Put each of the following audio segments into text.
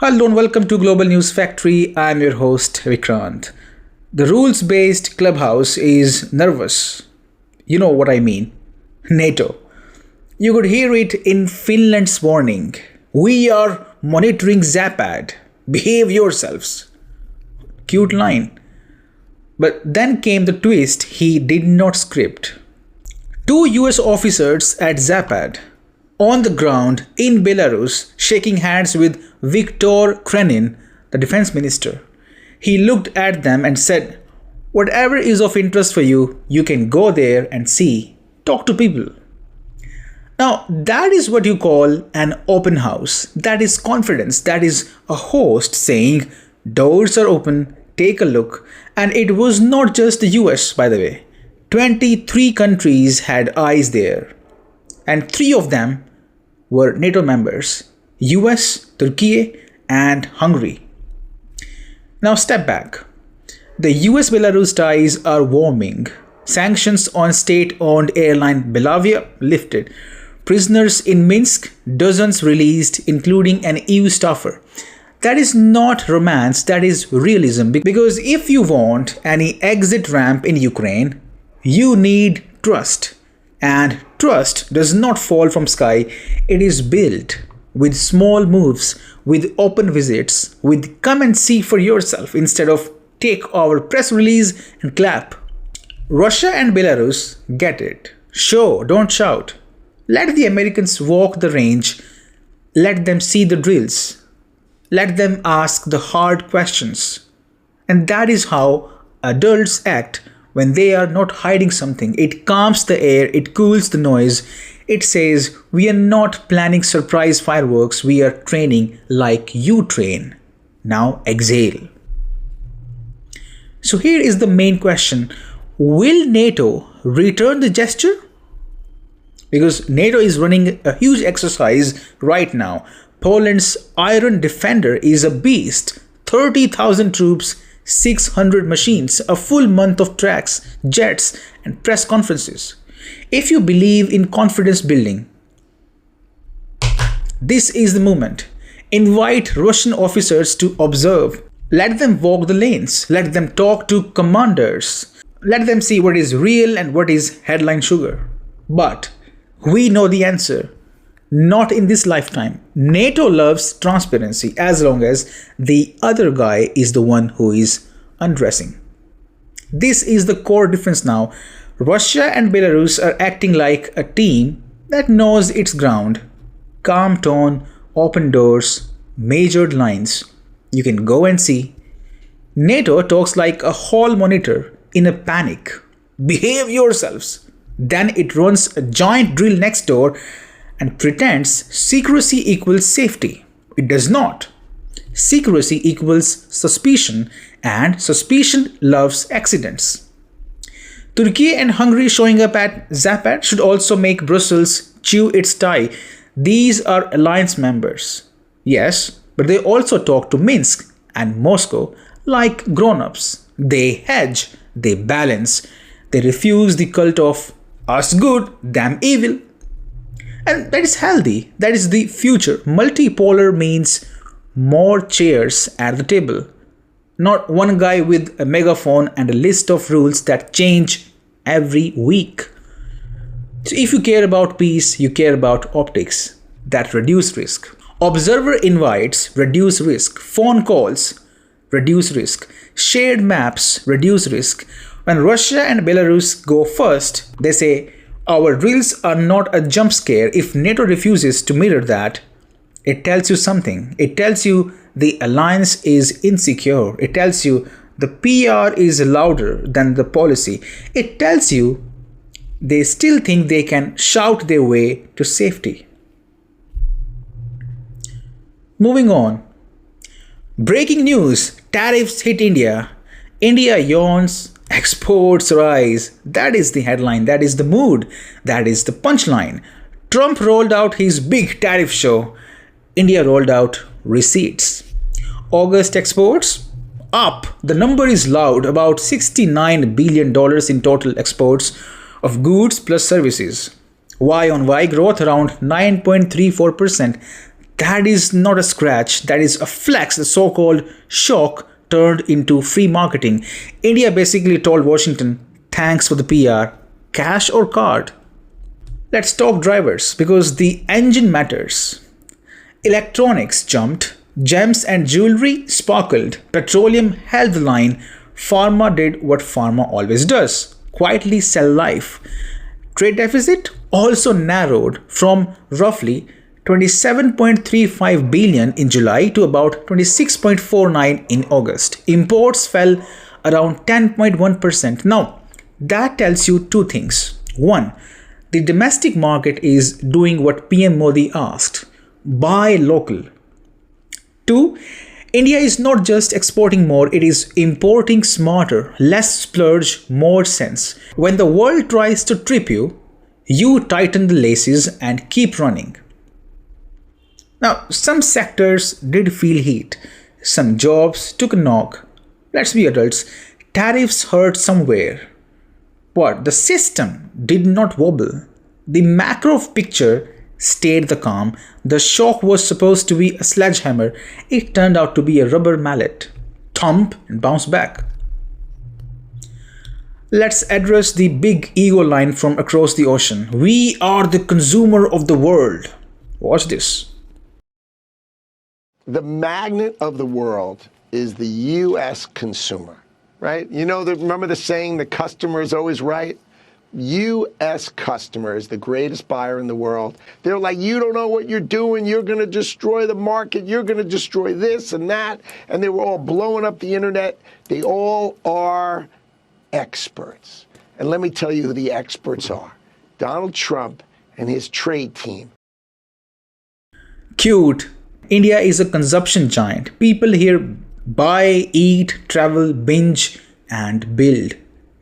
Hello and welcome to Global News Factory. I'm your host Vikrant. The rules-based clubhouse is nervous. You know what I mean. NATO. You could hear it in Finland's warning. We are monitoring Zapad. Behave yourselves. Cute line. But then came the twist he did not script. Two US officers at Zapad, on the ground in Belarus, shaking hands with Viktor Krenin, the defense minister. He looked at them and said, "Whatever is of interest for you, you can go there and see. Talk to people." Now, that is what you call an open house. That is confidence. That is a host saying, "Doors are open, take a look." And it was not just the US, by the way. 23 countries had eyes there. And 3 of them were NATO members: US, Turkey, and Hungary. Now step back. The US-Belarus ties are warming. Sanctions on state-owned airline Belavia lifted. Prisoners in Minsk, dozens released, including an EU staffer. That is not romance, that is realism. Because if you want any exit ramp in Ukraine, you need trust. And trust does not fall from sky, it is built with small moves, with open visits, with come and see for yourself instead of take our press release and clap. Russia and Belarus get it. Show, don't shout. Let the Americans walk the range. Let them see the drills. Let them ask the hard questions. And that is how adults act when they are not hiding something. It calms the air, it cools the noise. It says, we are not planning surprise fireworks, we are training like you train. Now exhale. So here is the main question. Will NATO return the gesture? Because NATO is running a huge exercise right now. Poland's Iron Defender is a beast. 30,000 troops, 600 machines, a full month of tracks, jets, and press conferences. If you believe in confidence building, this is the moment. Invite Russian officers to observe. Let them walk the lanes. Let them talk to commanders. Let them see what is real and what is headline sugar. But we know the answer. Not in this lifetime. NATO loves transparency as long as the other guy is the one who is undressing. This is the core difference now. Russia and Belarus are acting like a team that knows its ground. Calm tone, open doors, measured lines. You can go and see. NATO talks like a hall monitor in a panic. Behave yourselves. Then it runs a giant drill next door and pretends secrecy equals safety. It does not. Secrecy equals suspicion, and suspicion loves accidents. Turkey and Hungary showing up at Zapad should also make Brussels chew its tie. These are alliance members. Yes, but they also talk to Minsk and Moscow like grown-ups. They hedge, they balance, they refuse the cult of us good, them evil. And that is healthy. That is the future. Multipolar means more chairs at the table. Not one guy with a megaphone and a list of rules that change every week. So if you care about peace, you care about optics that reduce risk. Observer invites reduce risk. Phone calls reduce risk. Shared maps reduce risk. When Russia and Belarus go first, they say, our drills are not a jump scare. If NATO refuses to mirror that, it tells you something. It tells you the alliance is insecure. It tells you the PR is louder than the policy. It tells you they still think they can shout their way to safety. Moving on. Breaking news. Tariffs hit India. India yawns. Exports rise. That is the headline. That is the mood. That is the punchline. Trump rolled out his big tariff show. India rolled out receipts. August exports up. The number is loud. About $69 billion in total exports of goods plus services. Y on Y growth around 9.34%. That is not a scratch, that is a flex. The so called shock turned into free marketing. India basically told Washington, thanks for the PR, cash or card. Let's talk drivers because the engine matters. Electronics jumped, gems and jewelry sparkled, petroleum held the line, pharma did what pharma always does, quietly sell life. Trade deficit also narrowed from roughly 27.35 billion in July to about 26.49 in August. Imports fell around 10.1%. Now, that tells you two things. One, the domestic market is doing what PM Modi asked, buy local. Two, India is not just exporting more, it is importing smarter, less splurge, more sense. When the world tries to trip you, you tighten the laces and keep running. Now, some sectors did feel heat. Some jobs took a knock. Let's be adults. Tariffs hurt somewhere. But the system did not wobble. The macro picture stayed the calm. The shock was supposed to be a sledgehammer. It turned out to be a rubber mallet. Thump and bounce back. Let's address the big ego line from across the ocean. We are the consumer of the world. Watch this. The magnet of the world is the U.S. consumer, right? You know, remember the saying, the customer is always right? U.S. customer is the greatest buyer in the world. They're like, you don't know what you're doing. You're going to destroy the market. You're going to destroy this and that. And they were all blowing up the internet. They all are experts. And let me tell you who the experts are. Donald Trump and his trade team. Cute. India is a consumption giant. People here buy, eat, travel, binge, and build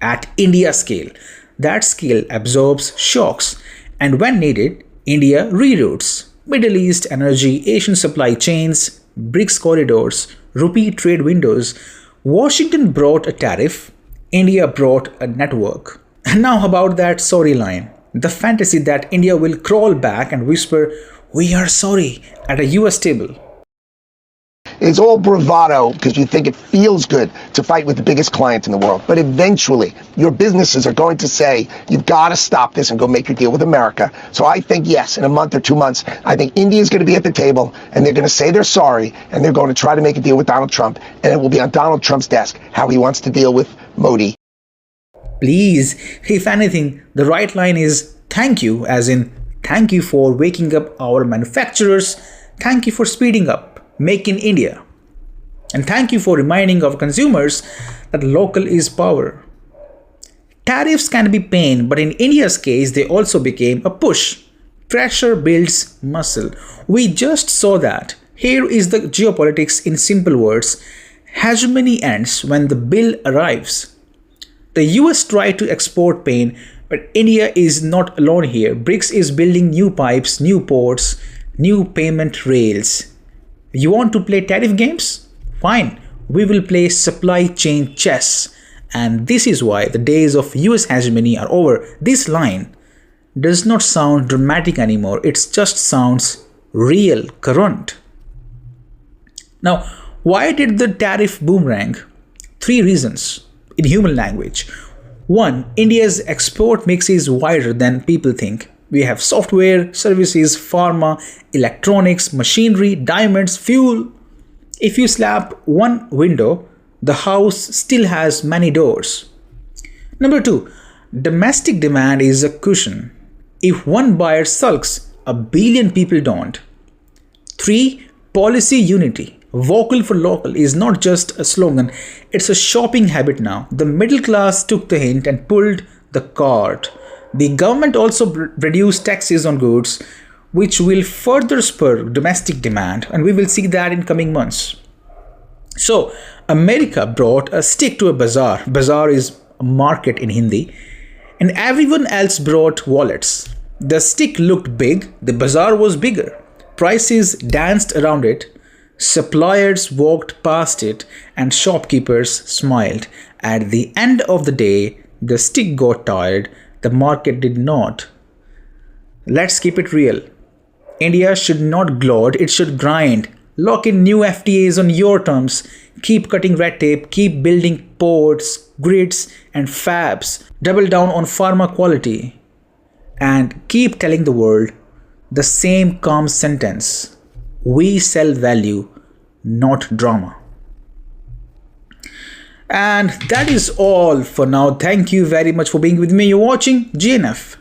at India scale. That scale absorbs shocks, and when needed, India reroutes. Middle East energy, Asian supply chains, BRICS corridors, rupee trade windows. Washington brought a tariff, India brought a network. And now about that sorry line. The fantasy that India will crawl back and whisper, we are sorry, at a US table. It's all bravado because you think it feels good to fight with the biggest client in the world. But eventually, your businesses are going to say, you've got to stop this and go make your deal with America. So I think, yes, in a month or 2 months, I think India is going to be at the table and they're going to say they're sorry and they're going to try to make a deal with Donald Trump. And it will be on Donald Trump's desk how he wants to deal with Modi. Please, if anything, the right line is thank you, as in thank you for waking up our manufacturers. Thank you for speeding up. Make in India. And thank you for reminding our consumers that local is power. Tariffs can be pain, but in India's case, they also became a push. Pressure builds muscle. We just saw that. Here is the geopolitics in simple words. Hegemony ends when the bill arrives. The US tried to export pain, but India is not alone here. BRICS is building new pipes, new ports, new payment rails. You want to play tariff games? Fine, we will play supply chain chess. And this is why the days of US hegemony are over. This line does not sound dramatic anymore. It just sounds real, current. Now, why did the tariff boomerang? 3 reasons in human language. 1. India's export mix is wider than people think. We have software, services, pharma, electronics, machinery, diamonds, fuel. If you slap one window, the house still has many doors. Number 2, domestic demand is a cushion. If one buyer sulks, a billion people don't. 3, policy unity. Vocal for local is not just a slogan, it's a shopping habit now. The middle class took the hint and pulled the cart. The government also reduced taxes on goods, which will further spur domestic demand, and we will see that in coming months. So, America brought a stick to a bazaar. Bazaar is a market in Hindi. And everyone else brought wallets. The stick looked big, the bazaar was bigger. Prices danced around it. Suppliers walked past it, and shopkeepers smiled. At the end of the day, the stick got tired. The market did not. Let's keep it real. India should not gloat, it should grind. Lock in new FTAs on your terms. Keep cutting red tape, keep building ports, grids, and fabs. Double down on pharma quality. And keep telling the world the same calm sentence: we sell value, not drama. And that is all for now. Thank you very much for being with me. You're watching GNF.